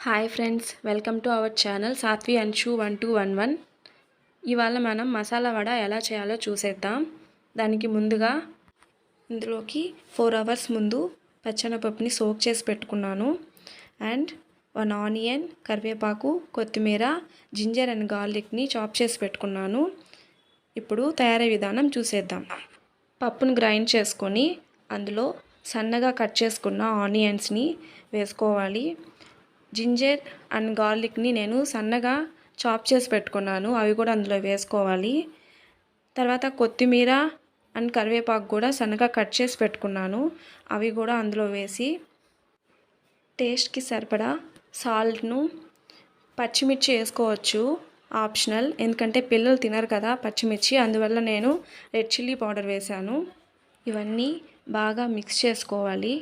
Hi friends, welcome to our channel Satvi Anshu 1211. ఇవాళ మనం మసాలా వడ ఎలా చేయాలో చూసేద్దాం. దానికి ముందుగా ఇందులోకి 4 అవర్స్ ముందు పచ్చెనపప్పుని సోక్ చేసి పెట్టుకున్నాను. అండ్ 1 ఆనియన్, కరివేపాకు, కొత్తిమీర, జింజర్ అండ్ గార్లిక్ని చాప్ చేసి పెట్టుకున్నాను. ఇప్పుడు తయారీ విధానం చూసేద్దాం. పప్పును గ్రైండ్ చేసుకొని అందులో సన్నగా కట్ చేసుకున్న ఆనియన్స్ని వేసుకోవాలి. జింజర్ అండ్ గార్లిక్ని నేను సన్నగా చాప్ చేసి పెట్టుకున్నాను, అవి కూడా అందులో వేసుకోవాలి. తర్వాత కొత్తిమీర అండ్ కరివేపాకు కూడా సన్నగా కట్ చేసి పెట్టుకున్నాను, అవి కూడా అందులో వేసి టేస్ట్కి సరిపడా సాల్ట్ను, పచ్చిమిర్చి వేసుకోవచ్చు, ఆప్షనల్, ఎందుకంటే పిల్లలు తినరు కదా పచ్చిమిర్చి, అందువల్ల నేను రెడ్ చిల్లీ పౌడర్ వేశాను. ఇవన్నీ బాగా మిక్స్ చేసుకోవాలి.